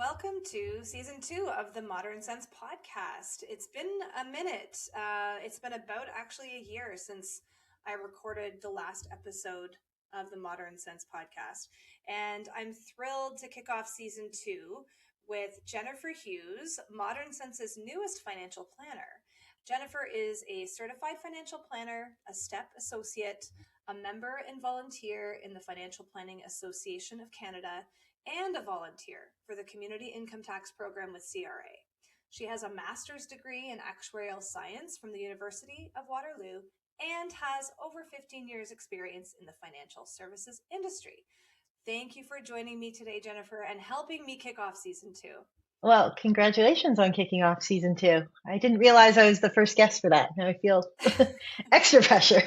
Welcome to season 2 of the Modern Sense podcast. It's been a minute. It's been about actually a year since I recorded the last episode of the Modern Sense podcast. And I'm thrilled to kick off season 2 with Jennifer Hughes, Modern Sense's newest financial planner. Jennifer is a certified financial planner, a STEP associate, a member and volunteer in the Financial Planning Association of Canada, and a volunteer for the Community Income Tax Program with CRA. She has a master's degree in actuarial science from the University of Waterloo and has over 15 years experience in the financial services industry. Thank you for joining me today, Jennifer, and helping me kick off season 2. Well, congratulations on kicking off season two. I didn't realize I was the first guest for that. Now I feel extra pressure.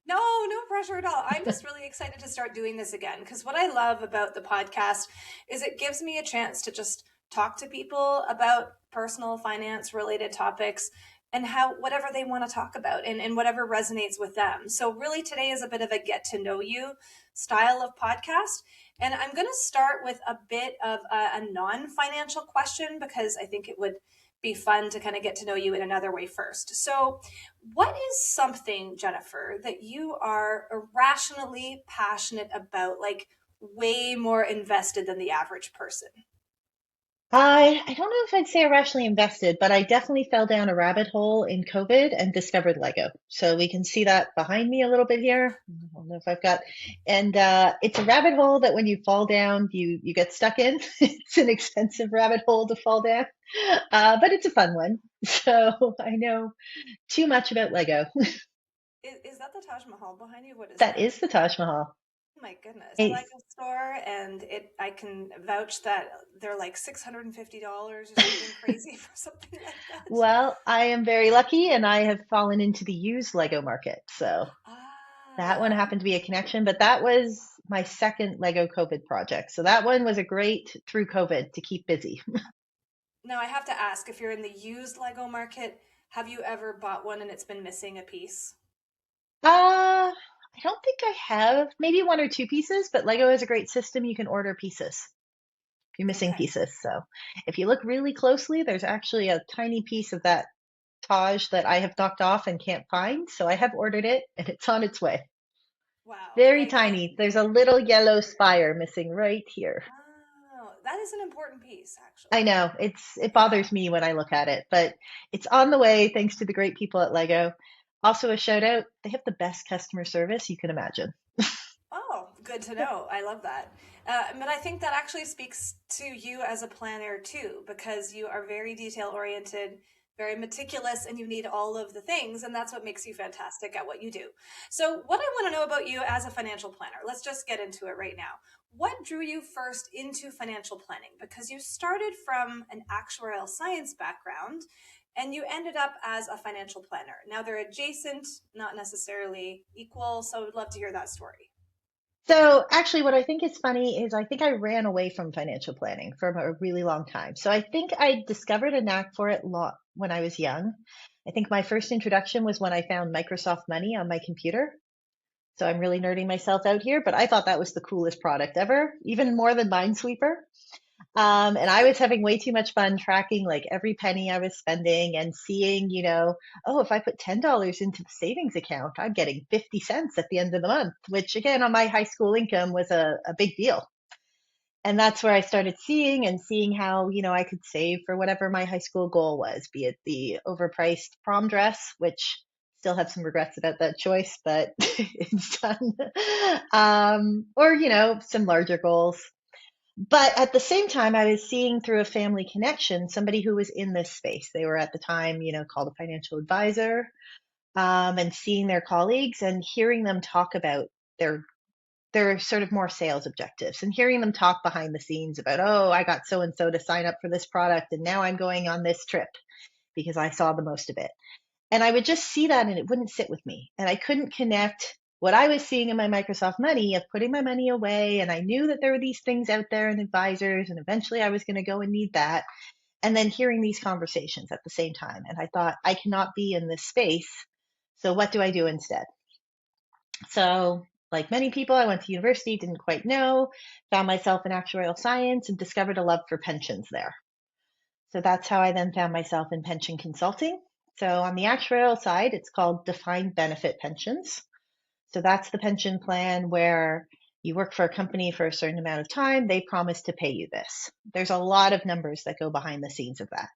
No pressure at all. I'm just really excited to start doing this again because what I love about the podcast is it gives me a chance to just talk to people about personal finance related topics and how whatever they want to talk about and whatever resonates with them. So really today is a bit of a get to know you style of podcast. And I'm going to start with a bit of a non-financial question because I think it would be fun to kind of get to know you in another way first. So what is something, Jennifer, that you are irrationally passionate about, like way more invested than the average person? I don't know if I'd say irrationally invested, but I definitely fell down a rabbit hole in COVID and discovered Lego. So we can see that behind me a little bit here. I don't know if I've got, and it's a rabbit hole that when you fall down, you get stuck in. It's an expensive rabbit hole to fall down, but it's a fun one. So I know too much about Lego. Is that the Taj Mahal behind you? What is That that? is the Taj Mahal. Oh my goodness. It's Lego store, and I can vouch that they're like $650 or something crazy for something like that. Well, I am very lucky and I have fallen into the used Lego market. So that one Ah. happened to be a connection, but that was my second Lego COVID project. So that one was a great through COVID to keep busy. Now I have to ask, if you're in the used Lego market, have you ever bought one and it's been missing a piece? I don't think I have, maybe one or two pieces, but Lego has a great system. You can order pieces if you're missing Okay. pieces. So if you look really closely, there's actually a tiny piece of that Taj that I have knocked off and can't find. So I have ordered it and it's on its way. Wow. Very Like, tiny. There's a little yellow spire missing right here. oh, that is an important piece, I actually. know it Yeah. bothers me when I look at it, but it's on the way thanks to the great people at Lego. Also a shout out, they have the best customer service you can imagine. Oh, good to know. I love that. But I think that actually speaks to you as a planner too, because you are very detail oriented, very meticulous, and you need all of the things. And that's what makes you fantastic at what you do. So, what I want to know about you as a financial planner, let's just get into it right now. What drew you first into financial planning? Because you started from an actuarial science background and you ended up as a financial planner. Now, they're adjacent, not necessarily equal. So, I would love to hear that story. So actually what I think is funny is I think I ran away from financial planning for a really long time. So I think I discovered a knack for it when I was young. I think my first introduction was when I found Microsoft Money on my computer. So I'm really nerding myself out here, but I thought that was the coolest product ever, even more than Minesweeper. And I was having way too much fun tracking like every penny I was spending and seeing, oh, if I put $10 into the savings account, I'm getting 50 cents at the end of the month, which again, on my high school income was a big deal. And that's where I started seeing how, I could save for whatever my high school goal was, be it the overpriced prom dress, which still have some regrets about that choice, but it's done. Or, some larger goals. But at the same time, I was seeing through a family connection somebody who was in this space. They were at the time, called a financial advisor, and seeing their colleagues and hearing them talk about their their sort of more sales objectives and hearing them talk behind the scenes about, oh, I got so and so to sign up for this product and now I'm going on this trip because I saw the most of it. And I would just see that and it wouldn't sit with me. And I couldn't connect what I was seeing in my Microsoft Money of putting my money away. And I knew that there were these things out there and advisors, and eventually I was going to go and need that. And then hearing these conversations at the same time. And I thought, I cannot be in this space. So what do I do instead? So like many people, I went to university, didn't quite know, found myself in actuarial science, and discovered a love for pensions there. So that's how I then found myself in pension consulting. So on the actuarial side, it's called defined benefit pensions. So that's the pension plan where you work for a company for a certain amount of time, they promise to pay you this. There's a lot of numbers that go behind the scenes of that.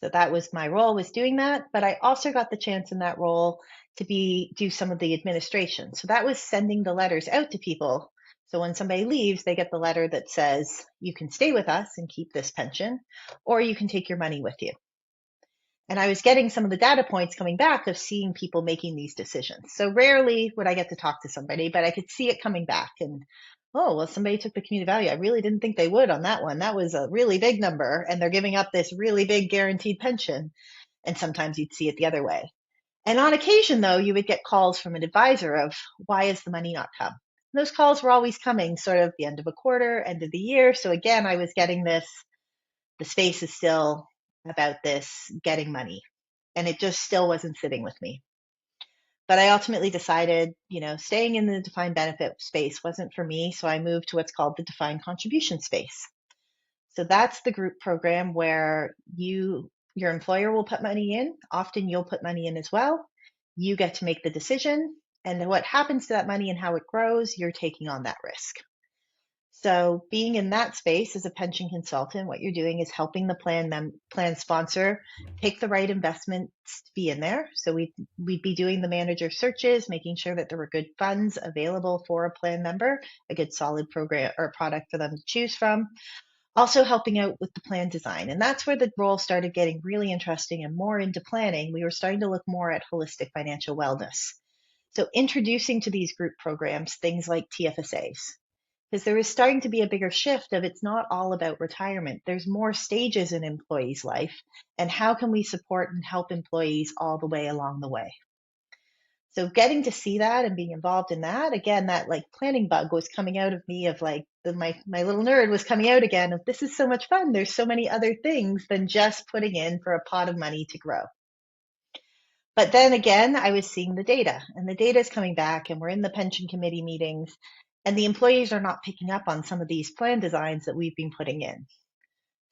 So that was my role, was doing that, but I also got the chance in that role to do some of the administration. So that was sending the letters out to people. So when somebody leaves, they get the letter that says you can stay with us and keep this pension, or you can take your money with you. And I was getting some of the data points coming back of seeing people making these decisions. So rarely would I get to talk to somebody, but I could see it coming back. And oh, well, somebody took the community value. I really didn't think they would on that one. That was a really big number. And they're giving up this really big guaranteed pension. And sometimes you'd see it the other way. And on occasion, though, you would get calls from an advisor of why has the money not come? And those calls were always coming sort of the end of a quarter, end of the year. So again, I was getting this, the space is still about this getting money. And it just still wasn't sitting with me. But I ultimately decided, staying in the defined benefit space wasn't for me. So I moved to what's called the defined contribution space. So that's the group program where your employer will put money in. Often you'll put money in as well. You get to make the decision. And what happens to that money and how it grows, you're taking on that risk. So being in that space as a pension consultant, what you're doing is helping the plan sponsor pick the right investments to be in there. So we'd be doing the manager searches, making sure that there were good funds available for a plan member, a good solid program or product for them to choose from. Also helping out with the plan design. And that's where the role started getting really interesting and more into planning. We were starting to look more at holistic financial wellness. So introducing to these group programs things like TFSAs, because there is starting to be a bigger shift of it's not all about retirement. There's more stages in employees' life, and how can we support and help employees all the way along the way? So getting to see that and being involved in that, again, that like planning bug was coming out of me of like my little nerd was coming out again of this is so much fun. There's so many other things than just putting in for a pot of money to grow. But then again, I was seeing the data, and the data is coming back, and we're in the pension committee meetings, and the employees are not picking up on some of these plan designs that we've been putting in.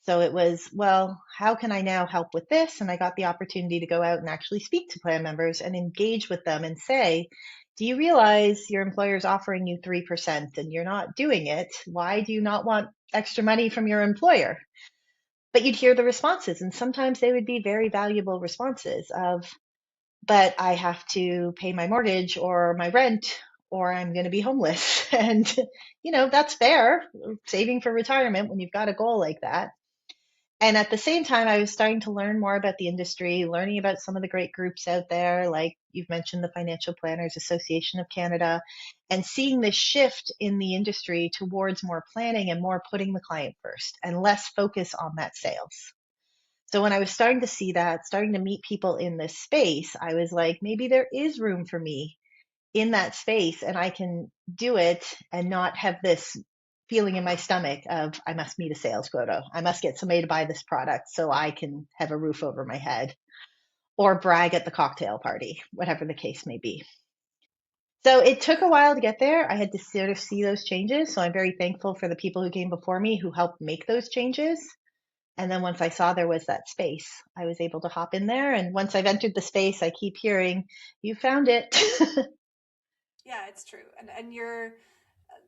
So it was, well, how can I now help with this? And I got the opportunity to go out and actually speak to plan members and engage with them and say, do you realize your employer is offering you 3% and you're not doing it? Why do you not want extra money from your employer? But you'd hear the responses, and sometimes they would be very valuable responses of, but I have to pay my mortgage or my rent or I'm going to be homeless. And, that's fair, saving for retirement when you've got a goal like that. And at the same time, I was starting to learn more about the industry, learning about some of the great groups out there, like you've mentioned the Financial Planners Association of Canada, and seeing this shift in the industry towards more planning and more putting the client first and less focus on that sales. So when I was starting to see that, starting to meet people in this space, I was like, maybe there is room for me in that space and I can do it and not have this feeling in my stomach of I must meet a sales quota. I must get somebody to buy this product so I can have a roof over my head or brag at the cocktail party, whatever the case may be. So it took a while to get there. I had to sort of see those changes. So I'm very thankful for the people who came before me who helped make those changes. And then once I saw there was that space, I was able to hop in there. And once I've entered the space, I keep hearing, you found it. Yeah, it's true. And you're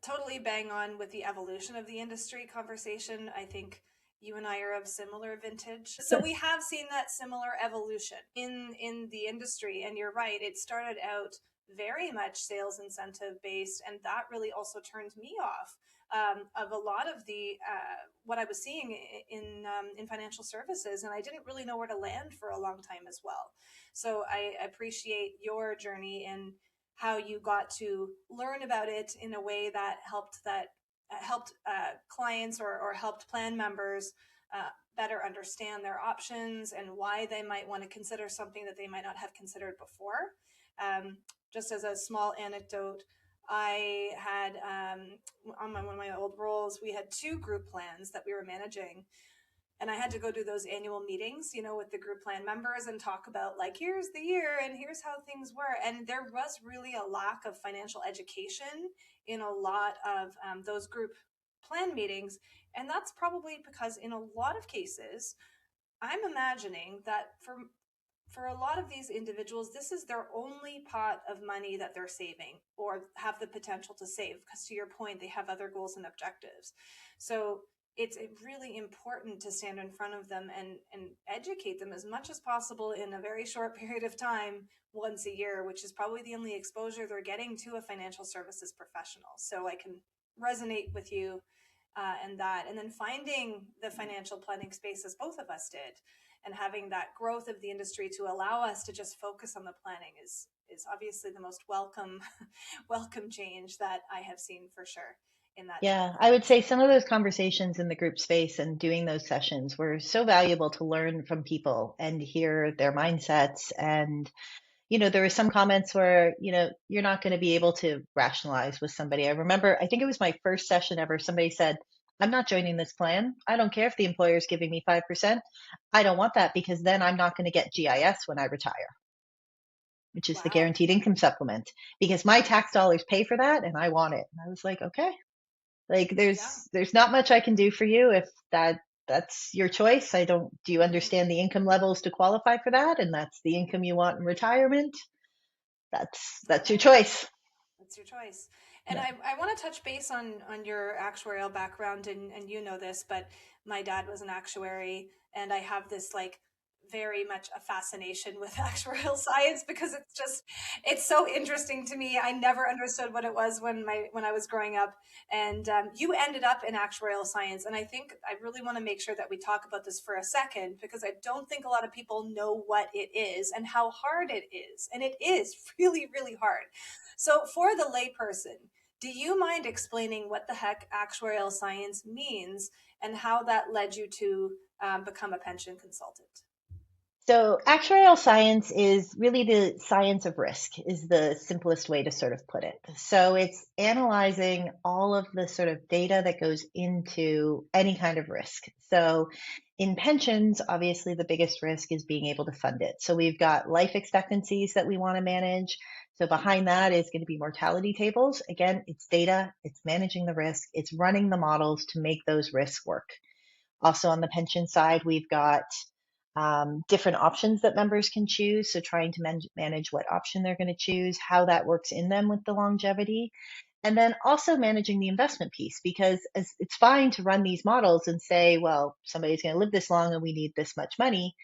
totally bang on with the evolution of the industry conversation. I think you and I are of similar vintage. So we have seen that similar evolution in the industry, and you're right, it started out very much sales incentive based, and that really also turned me off of a lot of the what I was seeing in financial services, and I didn't really know where to land for a long time as well. So I appreciate your journey in how you got to learn about it in a way that helped clients or helped plan members better understand their options and why they might want to consider something that they might not have considered before. Just as a small anecdote, I had one of my old roles, we had two group plans that we were managing. And I had to go to those annual meetings, with the group plan members and talk about like, here's the year and here's how things were. And there was really a lack of financial education in a lot of those group plan meetings. And that's probably because in a lot of cases, I'm imagining that for a lot of these individuals, this is their only pot of money that they're saving or have the potential to save. Because to your point, they have other goals and objectives. So it's really important to stand in front of them and educate them as much as possible in a very short period of time once a year, which is probably the only exposure they're getting to a financial services professional. So I can resonate with you and that. And then finding the financial planning space as both of us did and having that growth of the industry to allow us to just focus on the planning is obviously the most welcome welcome change that I have seen for sure in that time Yeah, I frame. would say some of those conversations in the group space and doing those sessions were so valuable to learn from people and hear their mindsets. And, there were some comments where, you're not going to be able to rationalize with somebody. I remember, I think it was my first session ever, somebody said, I'm not joining this plan. I don't care if the employer is giving me 5%. I don't want that because then I'm not going to get GIS when I retire, which is the Wow. guaranteed income supplement, because my tax dollars pay for that and I want it. And I was like, okay, like Yeah. there's not much I can do for you if that's your choice. I don't Do you Hmm. understand the income levels to qualify for that, and that's the income you want in retirement? That's your Okay. choice. That's your choice. And Yeah. I want to touch base on your actuarial background, and you know this, but my dad was an actuary, and I have this like very much a fascination with actuarial science because it's so interesting to me. I never understood what it was when I was growing up, and you ended up in actuarial science, and I think I really want to make sure that we talk about this for a second because I don't think a lot of people know what it is and how hard it is, and it is really really hard. So, for the layperson, do you mind explaining what the heck actuarial science means and how that led you to become a pension consultant? So actuarial science is really the science of risk, is the simplest way to sort of put it. So it's analyzing all of the sort of data that goes into any kind of risk. So in pensions, obviously the biggest risk is being able to fund it. So we've got life expectancies that we want to manage. So behind that is going to be mortality tables. Again, it's data, it's managing the risk, it's running the models to make those risks work. Also on the pension side, we've got different options that members can choose. So trying to manage what option they're going to choose, how that works in them with the longevity, and then also managing the investment piece, because it's fine to run these models and say, well, somebody's going to live this long and we need this much money.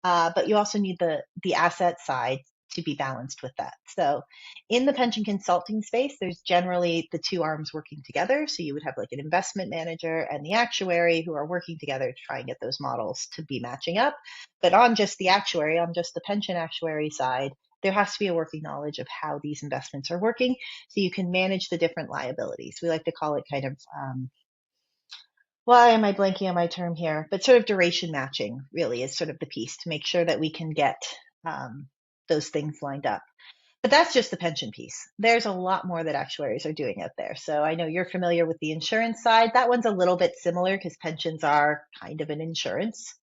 But you also need the asset side to be balanced with that. So in the pension consulting space, there's generally the two arms working together. So you would have like an investment manager and the actuary who are working together to try and get those models to be matching up. But on just the actuary, on just the pension actuary side, there has to be a working knowledge of how these investments are working so you can manage the different liabilities. We like to call it kind of why am I blanking on my term here? But sort of duration matching really is sort of the piece to make sure that we can get um, those things lined up. But that's just the pension piece. There's a lot more that actuaries are doing out there. So I know you're familiar with the insurance side. That one's a little bit similar because pensions are kind of an insurance.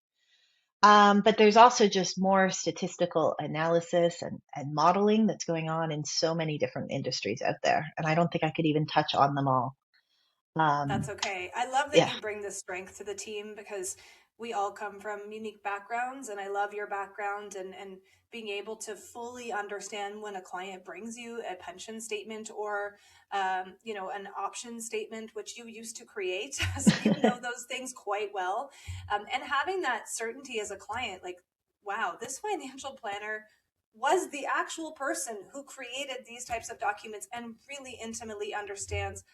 But there's also just more statistical analysis and modeling that's going on in so many different industries out there. And I don't think I could even touch on them all. That's Um, okay. I love that yeah, you bring this strength to the team because we all come from unique backgrounds, and I love your background and being able to fully understand when a client brings you a pension statement or an option statement which you used to create. So you know those things quite well, and having that certainty as a client, like, wow, this financial planner was the actual person who created these types of documents and really intimately understands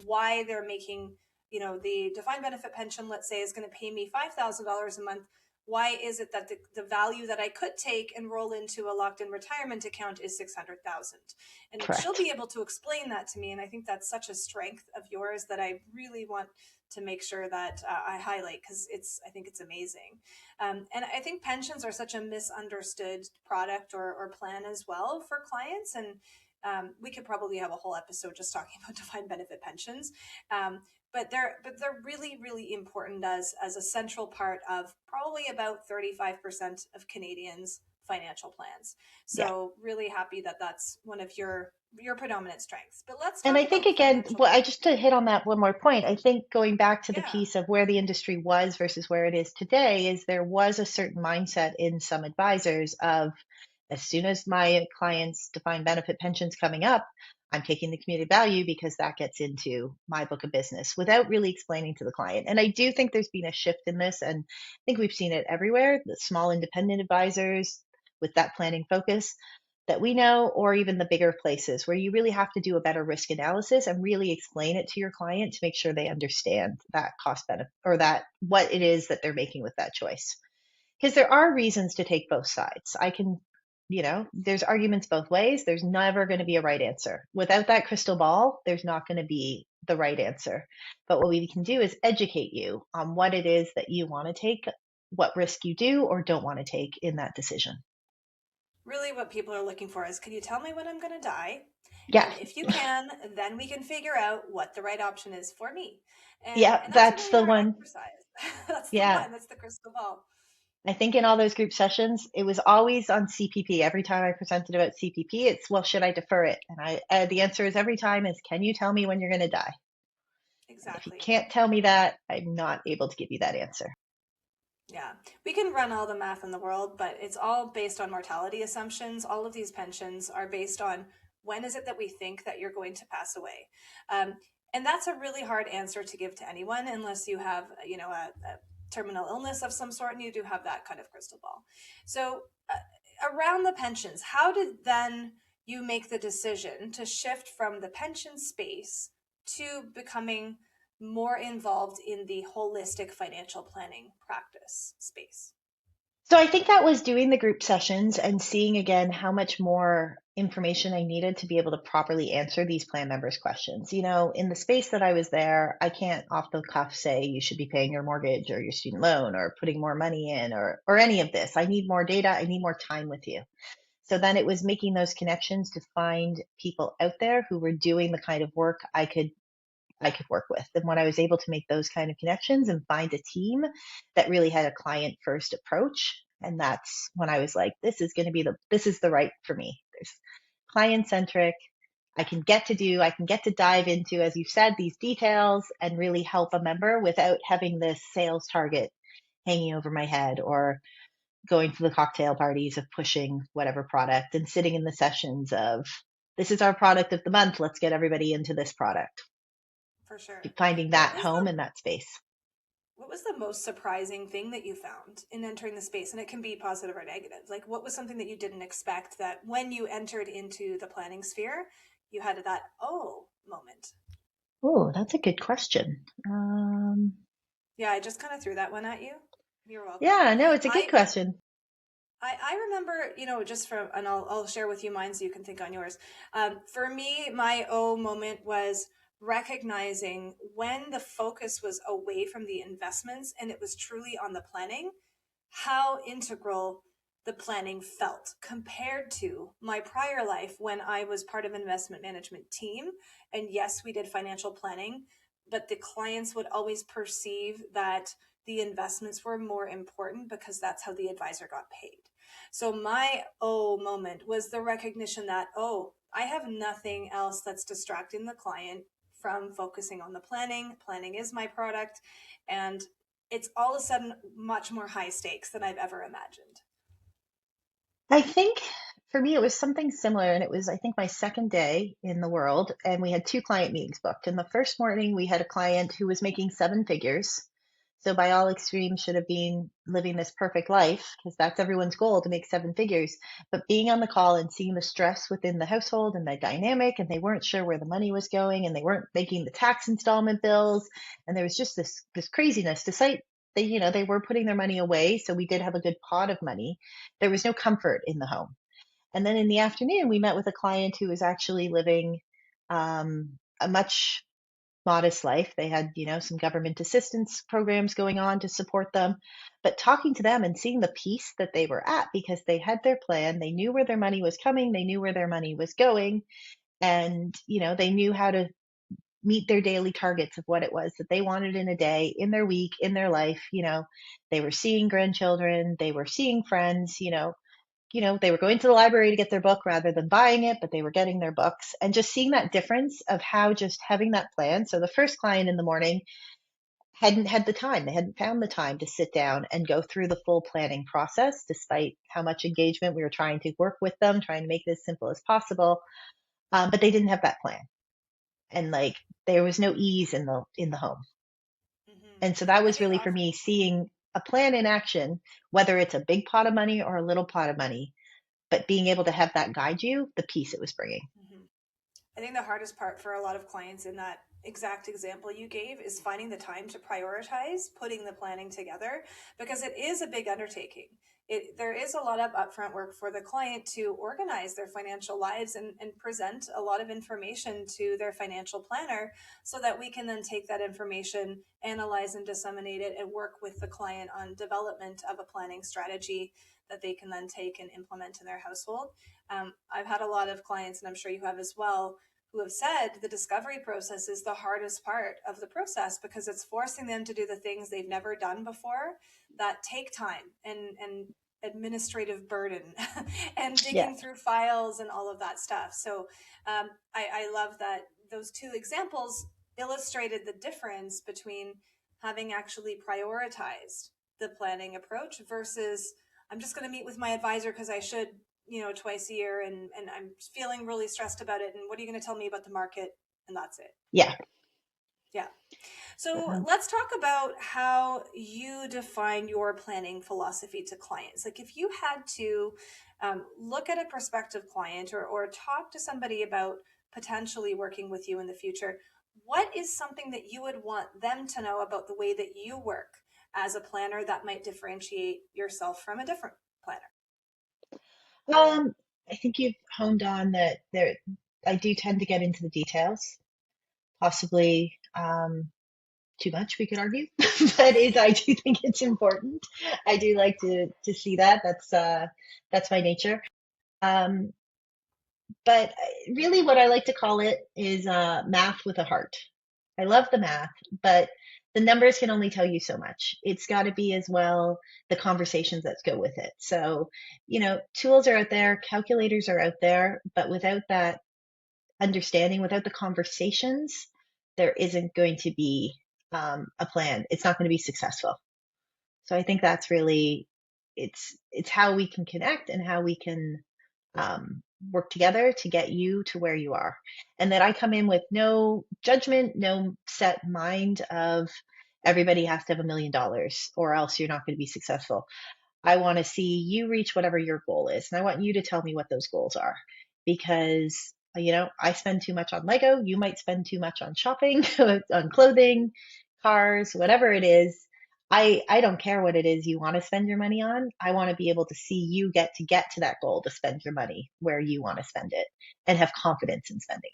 why they're making, the defined benefit pension, let's say, is going to pay me $5,000 a month. Why is it that the value that I could take and roll into a locked in retirement account is 600,000? And she'll correct. be able to explain that to me. And I think that's such a strength of yours that I really want to make sure that I highlight because I think it's amazing. And I think pensions are such a misunderstood product or plan as well for clients. And we could probably have a whole episode just talking about defined benefit pensions. Um, but they're really really important as a central part of probably about 35% of Canadians financial plans. Yeah. So really happy that that's one of your predominant strengths. But let's And talk I think about again, financial well, I planning. just to hit on that one more point, I think going back to the Yeah. piece of where the industry was versus where it is today is there was a certain mindset in some advisors of as soon as my clients' defined benefit pensions coming up, I'm taking the community value because that gets into my book of business without really explaining to the client. And I do think there's been a shift in this, and I think we've seen it everywhere. The small independent advisors with that planning focus that we know, or even the bigger places where you really have to do a better risk analysis and really explain it to your client to make sure they understand that cost benefit or that what it is that they're making with that choice. Because there are reasons to take both sides. There's arguments both ways. There's never going to be a right answer. Without that crystal ball, there's not going to be the right answer. But what we can do is educate you on what it is that you want to take, what risk you do or don't want to take in that decision. Really what people are looking for is, can you tell me when I'm going to die? Yeah. And if you can, then we can figure out what the right option is for me. Yeah, And that's a that's really the hard one. exercise. That's the Yeah. one. That's the crystal ball. I think in all those group sessions, it was always on CPP. Every time I presented about CPP, it's, well, should I defer it? And the answer is every time is, can you tell me when you're going to die? And if you Exactly. can't tell me that, I'm not able to give you that answer. Yeah, we can run all the math in the world, but it's all based on mortality assumptions. All of these pensions are based on when is it that we think that you're going to pass away. Um, and that's a really hard answer to give to anyone unless you have, a terminal illness of some sort and you do have that kind of crystal ball. So, around the pensions, how did then you make the decision to shift from the pension space to becoming more involved in the holistic financial planning practice space? So I think that was doing the group sessions and seeing again how much more information I needed to be able to properly answer these plan members' questions. In the space that I was there, I can't off the cuff say you should be paying your mortgage or your student loan or putting more money in or any of this. I need more data. I need more time with you. So then it was making those connections to find people out there who were doing the kind of work I could work with. And when I was able to make those kind of connections and find a team that really had a client first approach, and that's when I was like, this is the right for me. There's client centric. I can get to dive into, as you said, these details and really help a member without having this sales target hanging over my head or going to the cocktail parties of pushing whatever product and sitting in the sessions of this is our product of the month. Let's get everybody into this product. For sure. Finding What that was home the in that space. what was the most surprising thing that you found in entering the space? And it can be positive or negative. Like what was something that you didn't expect that when you entered into the planning sphere, you had that oh moment? Oh, that's a good question. Yeah, I just kind of threw that one at you. You're welcome. Yeah, no, it's a good I question. I remember, just from, and I'll share with you mine so you can think on yours. For me, my oh moment was recognizing when the focus was away from the investments and it was truly on the planning, how integral the planning felt compared to my prior life when I was part of an investment management team. And yes, we did financial planning, but the clients would always perceive that the investments were more important because that's how the advisor got paid. So my oh moment was the recognition that, oh, I have nothing else that's distracting the client from focusing on the planning. Planning is my product. And it's all of a sudden much more high stakes than I've ever imagined. I think for me, it was something similar. And it was, I think, my second day in the world. And we had two client meetings booked. And the first morning, we had a client who was making seven figures. So, by all extremes, should have been living this perfect life because that's everyone's goal to make seven figures. But being on the call and seeing the stress within the household and the dynamic, and they weren't sure where the money was going, and they weren't making the tax installment bills, and there was just this craziness. Despite they were putting their money away, so we did have a good pot of money. There was no comfort in the home. And then in the afternoon, we met with a client who was actually living a much modest life. They had, some government assistance programs going on to support them, but talking to them and seeing the peace that they were at because they had their plan, they knew where their money was coming, they knew where their money was going, and, they knew how to meet their daily targets of what it was that they wanted in a day, in their week, in their life. They were seeing grandchildren, they were seeing friends, they were going to the library to get their book rather than buying it, but they were getting their books, and just seeing that difference of how just having that plan. So the first client in the morning hadn't had the time, they hadn't found the time to sit down and go through the full planning process, despite how much engagement we were trying to work with them, trying to make it as simple as possible. But they didn't have that plan. And like, there was no ease in the home. Hmm. And so that I was think really for me, seeing a plan in action, whether it's a big pot of money or a little pot of money, but being able to have that guide you, the peace it was bringing. mhm. I think the hardest part for a lot of clients in that exact example you gave is finding the time to prioritize putting the planning together, because it is a big undertaking. There is a lot of upfront work for the client to organize their financial lives and present a lot of information to their financial planner so that we can then take that information, analyze and disseminate it, and work with the client on development of a planning strategy that they can then take and implement in their household. I've had a lot of clients, and I'm sure you have as well, who have said the discovery process is the hardest part of the process because it's forcing them to do the things they've never done before that take time and administrative burden and Yeah. digging through files and all of that stuff. So I love that those two examples illustrated the difference between having actually prioritized the planning approach versus I'm just going to meet with my advisor because I should, twice a year, and I'm feeling really stressed about it. And what are you going to tell me about the market? And that's it. Yeah. Yeah. So Um, let's talk about how you define your planning philosophy to clients. Like if you had to look at a prospective client or talk to somebody about potentially working with you in the future, what is something that you would want them to know about the way that you work as a planner that might differentiate yourself from a different planner? um, I think you've honed on that there. I do tend to get into the details, possibly too much, we could argue, but I do think it's important. I do like to see that. That's my nature. Um, but really, what I like to call it is math with a heart. I love the math, but the numbers can only tell you so much. It's got to be as well the conversations that go with it. So, tools are out there, calculators are out there, but without that understanding, without the conversations, there isn't going to be a plan. It's not going to be successful. So I think that's really it's how we can connect and how we can work together to get you to where you are. And that I come in with no judgment, no set mind of everybody has to have $1 million or else you're not going to be successful. I want to see you reach whatever your goal is. And I want you to tell me what those goals are because, I spend too much on Lego. You might spend too much on shopping, on clothing, cars, whatever it is. I don't care what it is you want to spend your money on. I want to be able to see you get to that goal to spend your money where you want to spend it and have confidence in spending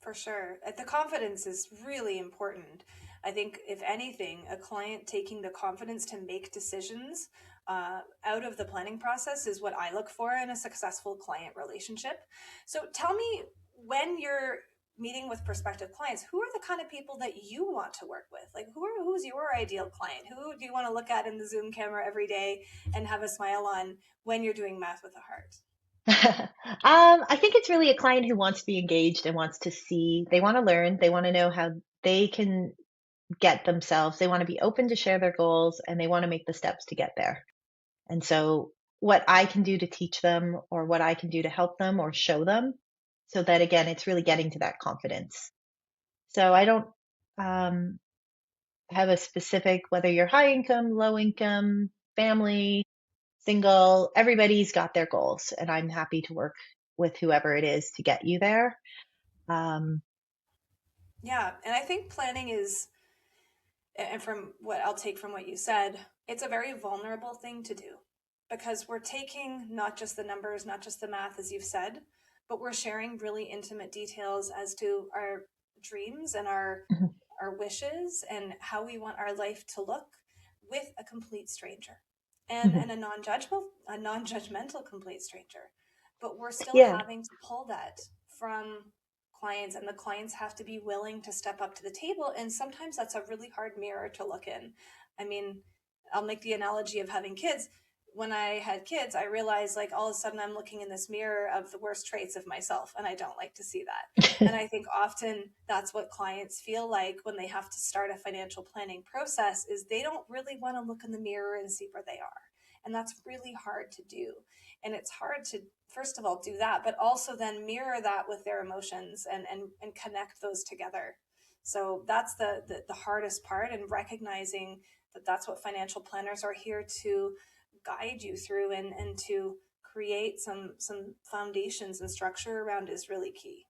For sure. The confidence is really important. I think, if anything, a client taking the confidence to make decisions out of the planning process is what I look for in a successful client relationship. So tell me, when you're meeting with prospective clients, who are the kind of people that you want to work with? Like, who's your ideal client? Who do you want to look at in the Zoom camera every day and have a smile on when you're doing math with a heart? it. I think it's really a client who wants to be engaged and wants to see, they want to learn, they want to know how they can get themselves. They want to be open to share their goals and they want to make the steps to get there. And so, what I can do to teach them, or what I can do to help them or show them, so that again, it's really getting to that confidence. So, I don't um, have a specific, whether you're high income, low income, family, single, everybody's got their goals. And I'm happy to work with whoever it is to get you there. Um, Yeah, and I think planning is, and from what I'll take from what you said, it's a very vulnerable thing to do because we're taking not just the numbers, not just the math, as you've said, but we're sharing really intimate details as to our dreams and our wishes and how we want our life to look with a complete stranger and a non-judgmental complete stranger. But we're still yeah. having to pull that from clients, and the clients have to be willing to step up to the table. And sometimes that's a really hard mirror to look in. I mean, I'll make the analogy of having kids. When I had kids, I realized like all of a sudden I'm looking in this mirror of the worst traits of myself, and I don't like to see that. And I think often that's what clients feel like when they have to start a financial planning process is they don't really want to look in the mirror and see where they are. And that's really hard to do. And it's hard to first of all do that, but also then mirror that with their emotions and connect those together. So that's the hardest part, and recognizing that that's what financial planners are here to guide you through and to create some foundations and structure around is really key.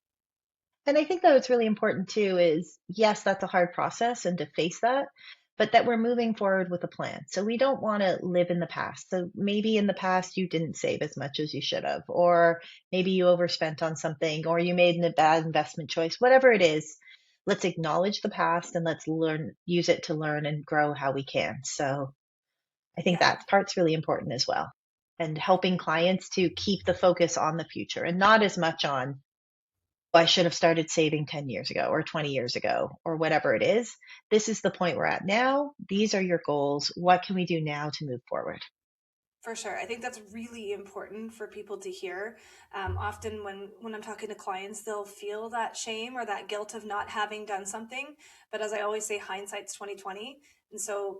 And I think that what's really important too is yes, that's a hard process and to face that, but that we're moving forward with a plan. So we don't want to live in the past. So maybe in the past you didn't save as much as you should have, or maybe you overspent on something, or you made a bad investment choice, whatever it is. Let's acknowledge the past and let's learn, use it to learn and grow how we can. So I think Yeah. that part's really important as well. And helping clients to keep the focus on the future and not as much on I should have started saving 10 years ago or 20 years ago or whatever it is. This is the point we're at now. These are your goals. What can we do now to move forward? For sure. I think that's really important for people to hear. Often when I'm talking to clients, they'll feel that shame or that guilt of not having done something. But as I always say, hindsight's 2020. And so,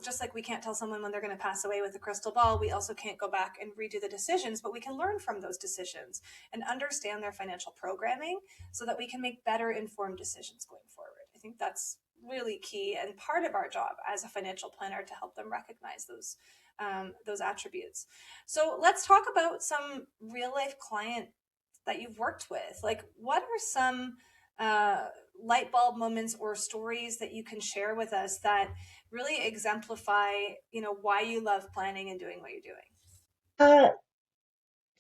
just like we can't tell someone when they're going to pass away with a crystal ball, we also can't go back and redo the decisions, but we can learn from those decisions and understand their financial programming so that we can make better informed decisions going forward. I think that's really key and part of our job as a financial planner to help them recognize those attributes. So let's talk about some real life client that you've worked with. Like, what are some uh, light bulb moments or stories that you can share with us that really exemplify, why you love planning and doing what you're doing? Uh,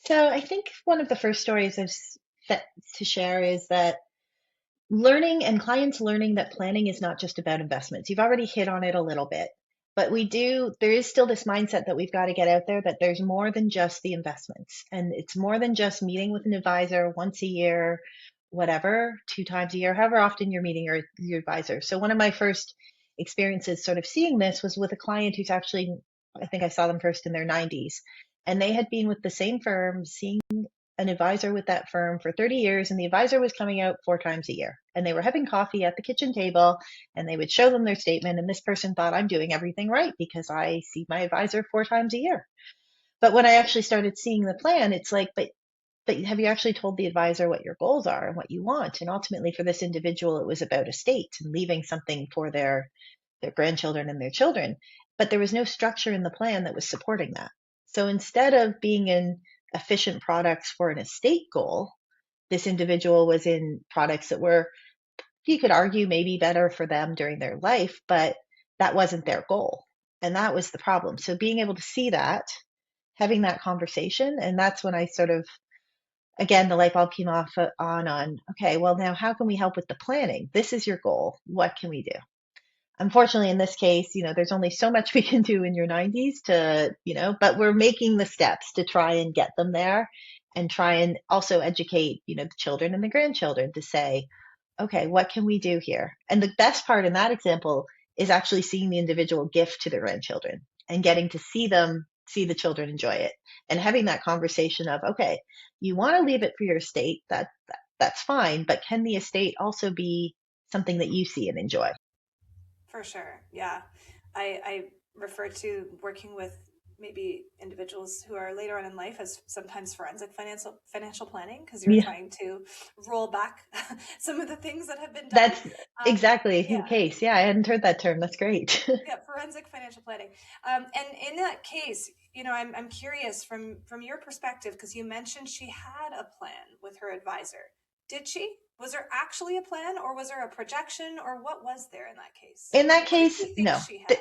so I think one of the first stories to share is that learning and clients learning that planning is not just about investments. You've already hit on it a little bit, but there is still this mindset that we've got to get out there that there's more than just the investments. And it's more than just meeting with an advisor once a year, whatever, 2 times a year, however often you're meeting your advisor. So one of my first experiences sort of seeing this was with a client who's actually, I think I saw them first in their 90s. And they had been with the same firm, seeing an advisor with that firm for 30 years, and the advisor was coming out 4 times a year. And they were having coffee at the kitchen table, and they would show them their statement. And this person thought, I'm doing everything right because I see my advisor 4 times a year. But when I actually started seeing the plan, it's like, but have you actually told the advisor what your goals are and what you want? And ultimately, for this individual, it was about estate and leaving something for their grandchildren and their children. But there was no structure in the plan that was supporting that. So instead of being in efficient products for an estate goal, this individual was in products that were, you could argue, maybe better for them during their life, but that wasn't their goal. And that was the problem. So being able to see that, having that conversation, and that's when I sort of, again, the light bulb came off on, okay, well, now how can we help with the planning? This is your goal. What can we do? Unfortunately, in this case, there's only so much we can do in your 90s but we're making the steps to try and get them there and try and also educate, the children and the grandchildren to say, okay, what can we do here? And the best part in that example is actually seeing the individual gift to their grandchildren and getting to see the children enjoy it and having that conversation of, okay, you want to leave it for your estate, that's fine, but can the estate also be something that you see and enjoy? For sure. Yeah. I refer to working with maybe individuals who are later on in life as sometimes forensic financial planning because you're Yeah. trying to roll back some of the things that have been done. That's exactly the Yeah. case. Yeah, I hadn't heard that term. That's great. Yeah, forensic financial planning. And in that case, I'm curious from your perspective because you mentioned she had a plan with her advisor. Did she? Was there actually a plan, or was there a projection, or what was there in that case? In that What did case, you think no. she had?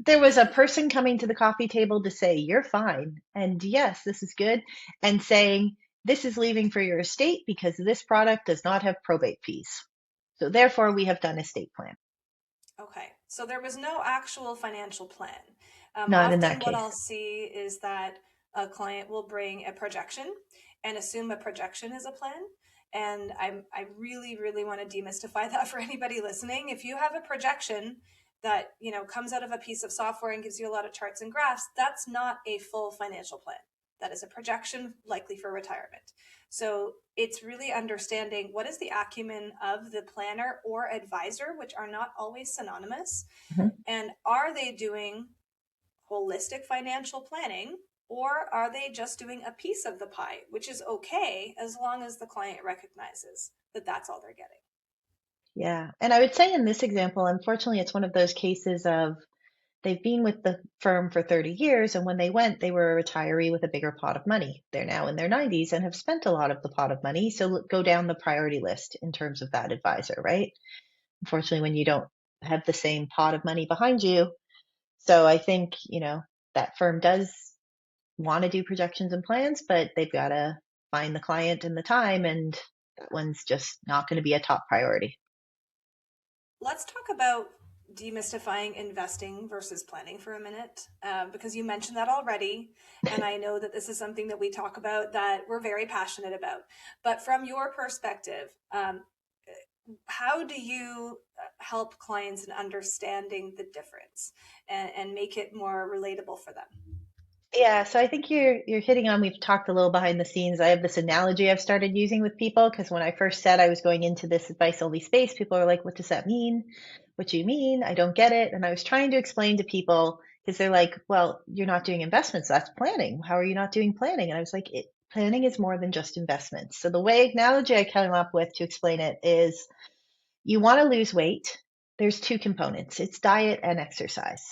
There was a person coming to the coffee table to say, you're fine. And yes, this is good. And saying, this is leaving for your estate because this product does not have probate fees. So therefore, we have done estate plan. Okay, so there was no actual financial plan. Not in Often, that what case. I'll see is that a client will bring a projection and assume a projection is a plan. And I really, really want to demystify that for anybody listening. If you have a projection that, comes out of a piece of software and gives you a lot of charts and graphs, that's not a full financial plan. That is a projection, likely for retirement. So it's really understanding what is the acumen of the planner or advisor, which are not always synonymous, Mhm. and are they doing holistic financial planning, or are they just doing a piece of the pie, which is okay as long as the client recognizes that that's all they're getting. Yeah. And I would say in this example, unfortunately, it's one of those cases of they've been with the firm for 30 years, and when they went, they were a retiree with a bigger pot of money. They're now in their 90s and have spent a lot of the pot of money. So go down the priority list in terms of that advisor, right? Unfortunately, when you don't have the same pot of money behind you. So I think, that firm does want to do projections and plans, but they've got to find the client and the time, and that one's just not going to be a top priority. Let's talk about demystifying investing versus planning for a minute, because you mentioned that already. And I know that this is something that we talk about that we're very passionate about. But from your perspective, how do you help clients in understanding the difference and make it more relatable for them? Yeah, so I think you're hitting on, we've talked a little behind the scenes. I have this analogy I've started using with people because when I first said I was going into this advice only space, people are like, "What does that mean? What do you mean? I don't get it." And I was trying to explain to people because they're like, "Well, you're not doing investments, that's planning. How are you not doing planning?" And I was like, planning is more than just investments. So the way analogy I came up with to explain it is you want to lose weight. There's two components. It's diet and exercise.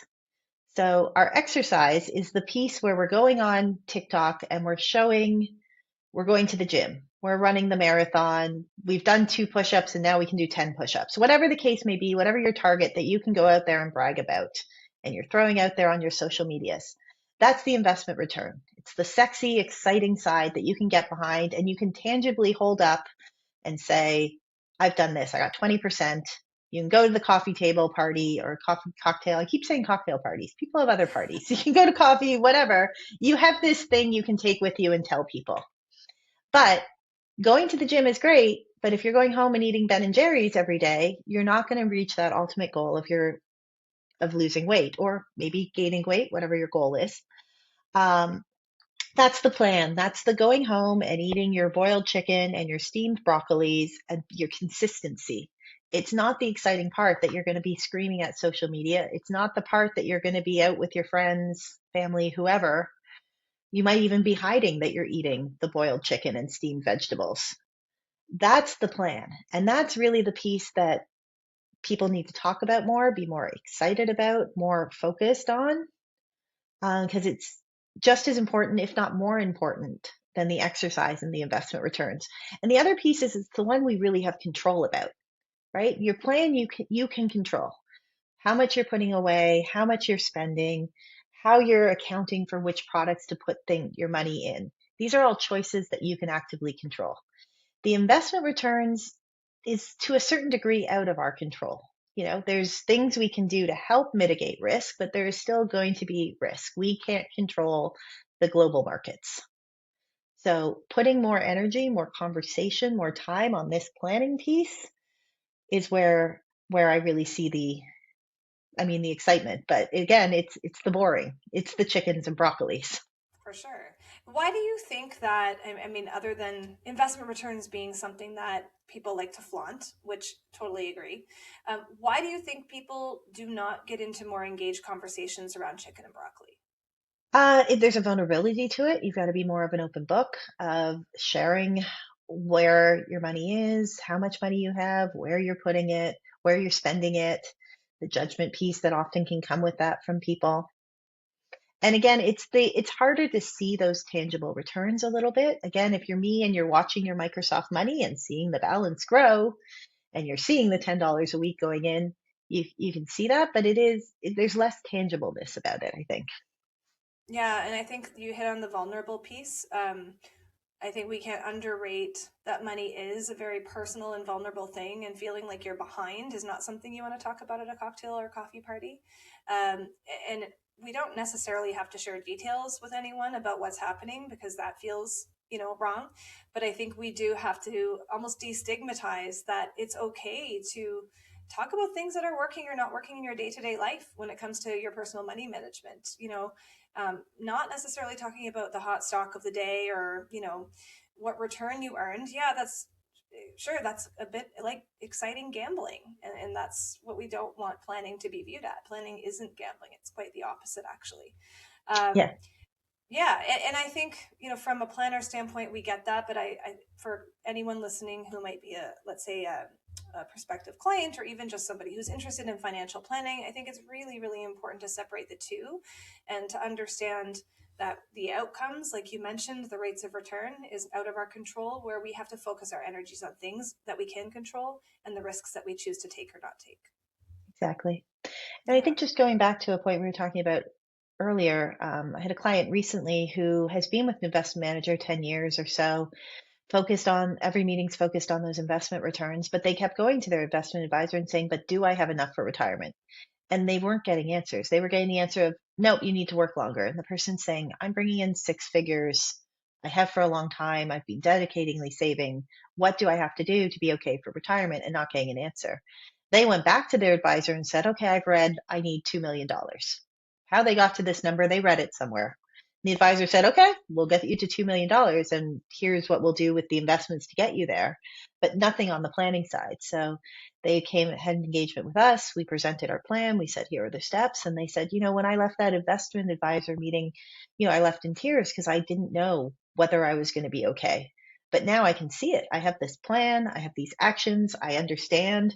So our exercise is the piece where we're going on TikTok and we're showing we're going to the gym. We're running the marathon. We've done 2 push-ups and now we can do 10 push-ups. Whatever the case may be, whatever your target that you can go out there and brag about and you're throwing out there on your social medias. That's the investment return. It's the sexy, exciting side that you can get behind and you can tangibly hold up and say, I've done this. I got 20%. You can go to the coffee table party or coffee cocktail. I keep saying cocktail parties. People have other parties. You can go to coffee, whatever. You have this thing you can take with you and tell people. But going to the gym is great. But if you're going home and eating Ben and Jerry's every day, you're not going to reach that ultimate goal of losing weight or maybe gaining weight, whatever your goal is. Um, that's the plan. That's the going home and eating your boiled chicken and your steamed broccolis and your consistency. It's not the exciting part that you're going to be screaming at social media. It's not the part that you're going to be out with your friends, family, whoever. You might even be hiding that you're eating the boiled chicken and steamed vegetables. That's the plan. And that's really the piece that people need to talk about more, be more excited about, more focused on, because it's just as important, if not more important, than the exercise and the investment returns. And the other piece is it's the one we really have control about, right? Your plan you can control how much you're putting away, how much you're spending, how you're accounting for which products to put your money in. These are all choices that you can actively control. The investment returns is to a certain degree out of our control. There's things we can do to help mitigate risk, but there is still going to be risk. We can't control the global markets. So putting more energy, more conversation, more time on this planning piece is where I really see the excitement. But again, it's the boring. It's the chickens and broccolis. For sure. Why do you think that? I mean, other than investment returns being something that people like to flaunt, which totally agree, why do you think people do not get into more engaged conversations around chicken and broccoli? There's a vulnerability to it. You've got to be more of an open book of sharing where your money is, how much money you have, where you're putting it, where you're spending it, the judgment piece that often can come with that from people. And again, it's harder to see those tangible returns a little bit. Again, if you're me and you're watching your Microsoft money and seeing the balance grow and you're seeing the $10 a week going in, you can see that, but there's less tangibleness about it, I think. Yeah, and I think you hit on the vulnerable piece. I think we can't underrate that money is a very personal and vulnerable thing, and feeling like you're behind is not something you want to talk about at a cocktail or coffee party. Um, and we don't necessarily have to share details with anyone about what's happening because that feels wrong. But I think we do have to almost destigmatize that it's okay to talk about things that are working or not working in your day-to-day life when it comes to your personal money management. Not necessarily talking about the hot stock of the day or what return you earned. Yeah, that's sure, that's a bit like exciting gambling, and that's what we don't want planning to be viewed at. Planning isn't gambling, it's quite the opposite, actually. um, Yeah. yeah, and I think from a planner standpoint, we get that. But I for anyone listening who might be let's say a prospective client, or even just somebody who's interested in financial planning, I think it's really, really important to separate the two and to understand that the outcomes, like you mentioned, the rates of return is out of our control, where we have to focus our energies on things that we can control and the risks that we choose to take or not take. Exactly. And I Yeah. think just going back to a point we were talking about earlier, I had a client recently who has been with an investment manager 10 years or so, focused on every meeting's focused on those investment returns, but they kept going to their investment advisor and saying, but do I have enough for retirement? And they weren't getting answers. They were getting the answer of, nope, you need to work longer. And the person's saying, I'm bringing in six figures. I have for a long time. I've been dedicatingly saving. What do I have to do to be okay for retirement? And not getting an answer. They went back to their advisor and said, okay, I've read, I need $2 million. How they got to this number, they read it somewhere. The advisor said, okay, we'll get you to $2 million. And here's what we'll do with the investments to get you there, but nothing on the planning side. So they had an engagement with us. We presented our plan. We said, here are the steps. And they said, when I left that investment advisor meeting, I left in tears because I didn't know whether I was going to be okay. But now I can see it. I have this plan. I have these actions. I understand.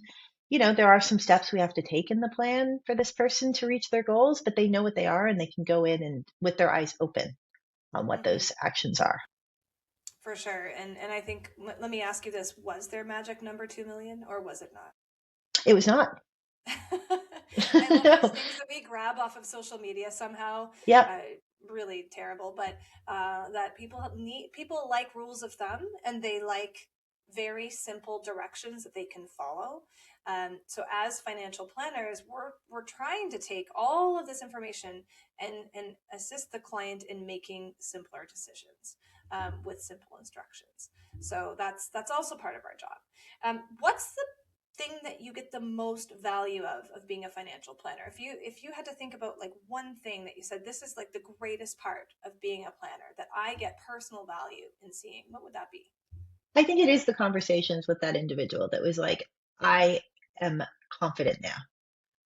There are some steps we have to take in the plan for this person to reach their goals, but they know what they are and they can go in and with their eyes open on what Hmm. those actions are. For sure. And I think, let me ask you this: was their magic number 2 million, or was it not? It was not. I love these No. things that we grab off of social media somehow. Yep. Uh, really terrible, but that people like rules of thumb, and they like very simple directions that they can follow. So as financial planners, we're trying to take all of this information and assist the client in making simpler decisions with simple instructions. So that's also part of our job. What's the thing that you get the most value of being a financial planner? If you had to think about like one thing that you said, this is like the greatest part of being a planner that I get personal value in seeing, what would that be? I think it is the conversations with that individual that was like, I am confident now.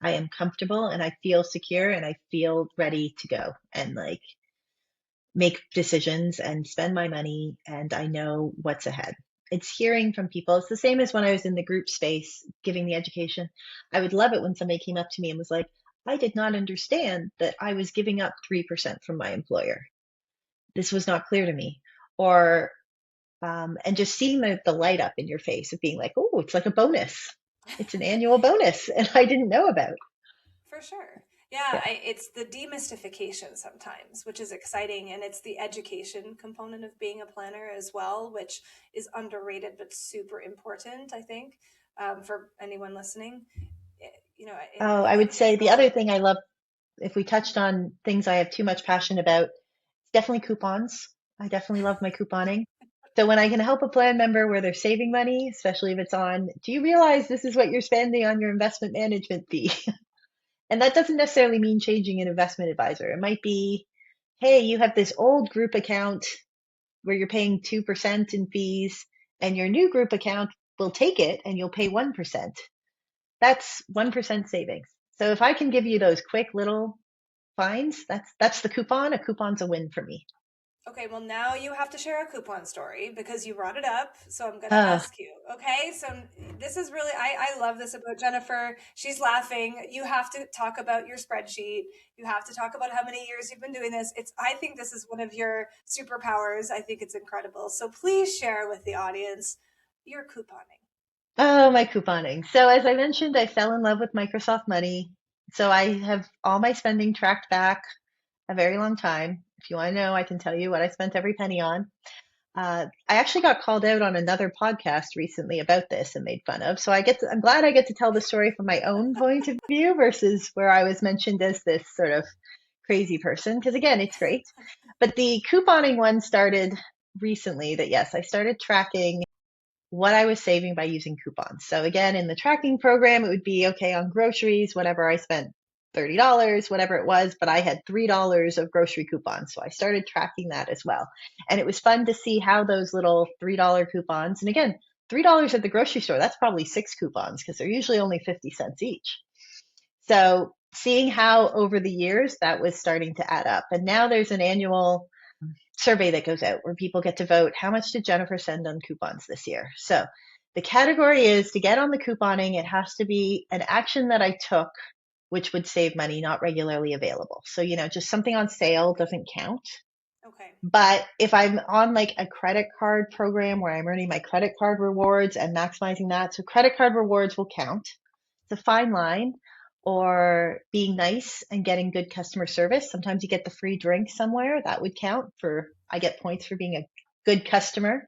I am comfortable and I feel secure and I feel ready to go and like make decisions and spend my money and I know what's ahead. It's hearing from people. It's the same as when I was in the group space giving the education. I would love it when somebody came up to me and was like, I did not understand that I was giving up 3% from my employer. This was not clear to me. Or and just seeing the light up in your face of being like, oh, it's like a bonus. It's an annual bonus, and I didn't know about. For sure. Yeah, Yeah. it's the demystification sometimes, which is exciting, and it's the education component of being a planner as well, which is underrated but super important, I think, for anyone listening. Oh, If I you would have say the control. other thing I love, if we touched on things I have too much passion about, it's definitely coupons. I definitely love my couponing. So when I can help a plan member where they're saving money, especially if it's on, do you realize this is what you're spending on your investment management fee? And that doesn't necessarily mean changing an investment advisor. It might be, hey, you have this old group account where you're paying 2% in fees, and your new group account will take it and you'll pay 1%. That's 1% savings. So if I can give you those quick little finds, that's the coupon. A coupon's a win for me. Okay, well, now you have to share a coupon story because you brought it up. So I'm going to Uh, ask you. Okay, so this is really, I love this about Jennifer. She's laughing. You have to talk about your spreadsheet. You have to talk about how many years you've been doing this. I think this is one of your superpowers. I think it's incredible. So please share with the audience your couponing. oh, my couponing. So as I mentioned, I fell in love with Microsoft Money. So I have all my spending tracked back a very long time. If you want to know, I can tell you what I spent every penny on. I actually got called out on another podcast recently about this and made fun of. So I'm glad I get to tell the story from my own point of view versus where I was mentioned as this sort of crazy person. Because again, it's great. But the couponing one started. recently that yes, I started tracking what I was saving by using coupons. So again, in the tracking program, it would be okay on groceries, whatever I spent $30, whatever it was, but I had $3 of grocery coupons. So I started tracking that as well. And it was fun to see how those little $3 coupons, and again, $3 at the grocery store, that's probably six coupons because they're usually only 50 cents each. So seeing how over the years that was starting to add up. And now there's an annual survey that goes out where people get to vote how much did Jennifer send on coupons this year. So the category is to get on the couponing, it has to be an action that I took which would save money, not regularly available. So, just something on sale doesn't count. Okay. But if I'm on like a credit card program where I'm earning my credit card rewards and maximizing that, so credit card rewards will count. It's a fine line. Or being nice and getting good customer service. Sometimes you get the free drink somewhere. That would count for, I get points for being a good customer.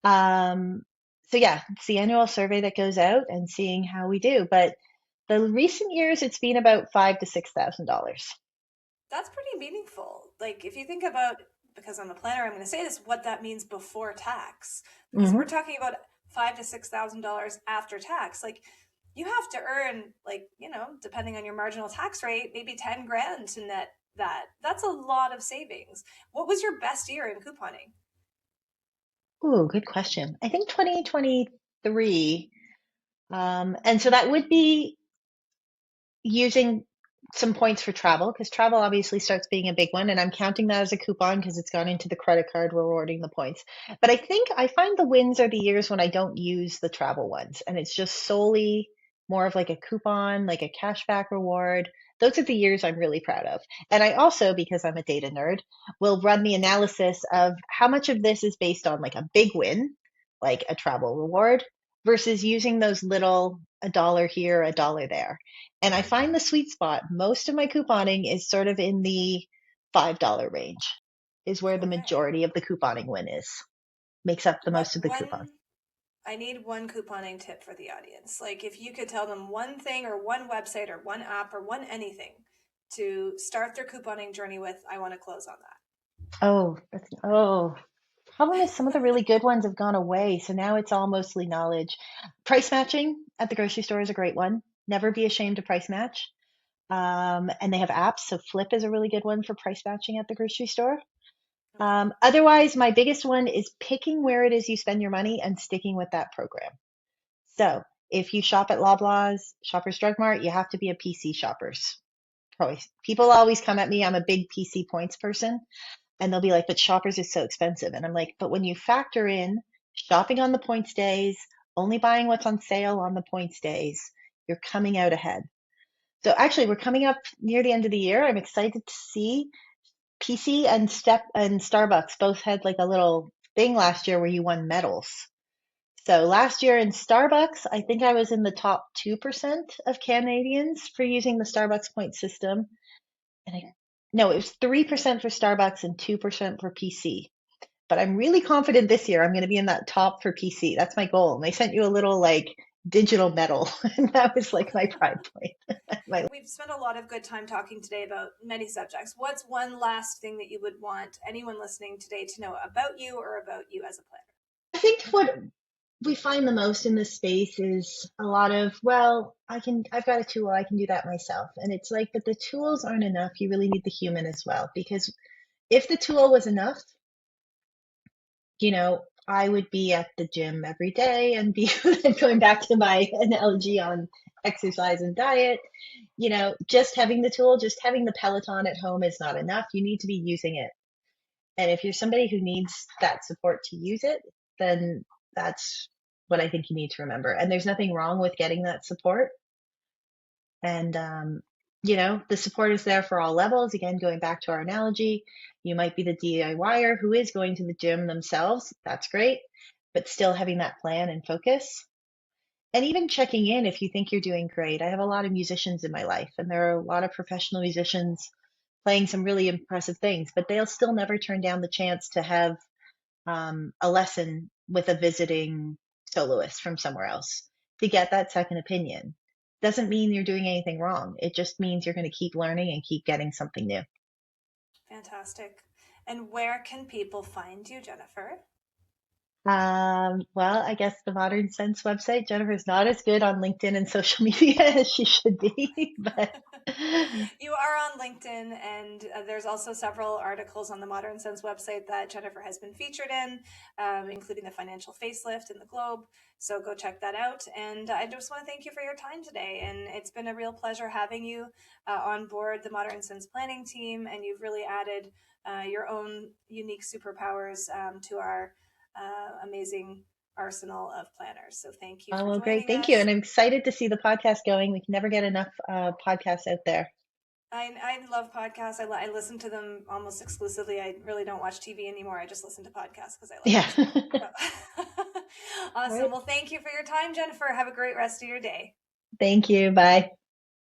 Um, so yeah, it's the annual survey that goes out and seeing how we do. But the recent years, it's been about $5,000 to $6,000. That's pretty meaningful. Like, if you think about, because I'm a planner, I'm going to say this, what that means before tax, because we're Mm-hmm. talking about $5,000 to $6,000 after tax. Like, you have to earn, like, depending on your marginal tax rate, maybe 10 grand to net that. That's a lot of savings. What was your best year in couponing? Ooh, good question. I think 2023. And so that would be using some points for travel because travel obviously starts being a big one, and I'm counting that as a coupon because it's gone into the credit card rewarding the points. But I think I find the wins are the years when I don't use the travel ones and it's just solely more of like a coupon, like a cashback reward. Those are the years I'm really proud of. And I also, because I'm a data nerd, will run the analysis of how much of this is based on like a big win, like a travel reward, versus using those little a dollar here, a dollar there. And I find the sweet spot. Most of my couponing is sort of in the $5 range, is where the Okay. majority of the couponing win is. Makes up the What most of the coupon. one I need one couponing tip for the audience. Like, if you could tell them one thing or one website or one app or one anything to start their couponing journey with, I want to close on Oh, problem is some of the that. really good ones have gone away. So now it's all mostly knowledge. Price matching at the grocery store is a great one. Never be ashamed to price match. And they have apps. So Flip is a really good one for price matching at the grocery store. Okay. Otherwise, my biggest one is picking where it is you spend your money and sticking with that program. So if you shop at Loblaws, Shoppers Drug Mart, you have to be a PC shoppers. People always come at me. I'm a big PC points person, and they'll be like, but Shoppers is so expensive. And I'm like, but when you factor in shopping on the points days, only buying what's on sale on the points days, you're coming out ahead. So actually, we're coming up near the end of the year. I'm excited to see PC and Step and Starbucks both had like a little thing last year where you won medals. So last year in Starbucks, I think I was in the top 2% of Canadians for using the Starbucks point system. And no, it was 3% for Starbucks and 2% for PC. But I'm really confident this year I'm going to be in that top for PC. That's my goal. And they sent you a little like digital medal. And that was like my pride point. my We've spent a lot of good time talking today about many subjects. What's one last thing that you would want anyone listening today to know about you or about you as a planner? I think what we find the most in this space is a lot of, well, I've got a tool, I can do that myself. And it's like, but the tools aren't enough. You really need the human as well. Because if the tool was enough, I would be at the gym every day and be going back to my analogy on exercise and diet. Just having the tool, just having the Peloton at home is not enough. You need to be using it. And if you're somebody who needs that support to use it, then that's what I think you need to remember. And there's nothing wrong with getting that support. And, the support is there for all levels. Again, going back to our analogy, you might be the DIYer who is going to the gym themselves. That's great. But still having that plan and focus. And even checking in if you think you're doing great. I have a lot of musicians in my life, and there are a lot of professional musicians playing some really impressive things, but they'll still never turn down the chance to have a lesson with a visiting soloist from somewhere else to get that second opinion. Doesn't mean you're doing anything wrong. It just means you're going to keep learning and keep getting something new. Fantastic. And where can people find you, Jennifer? Well, I guess the Modern Sense website. Jennifer's not as good on LinkedIn and social media as she should be, but You are on LinkedIn, and there's also several articles on the Modern Sense website that Jennifer has been featured in, including the financial facelift in the Globe. So go check that out. And I just want to thank you for your time today. And it's been a real pleasure having you on board the Modern Sense planning team. And you've really added your own unique superpowers to our amazing arsenal of planners. So thank you oh, for well, great. joining Thank you. us. And I'm excited to see the podcast going. We can never get enough podcasts out there. I love podcasts. I listen to them almost exclusively. I really don't watch TV anymore. I just listen to podcasts because I love Yeah. listening. So. All Awesome. right. Well, thank you for your time, Jennifer. Have a great rest of your day. Thank you. Bye.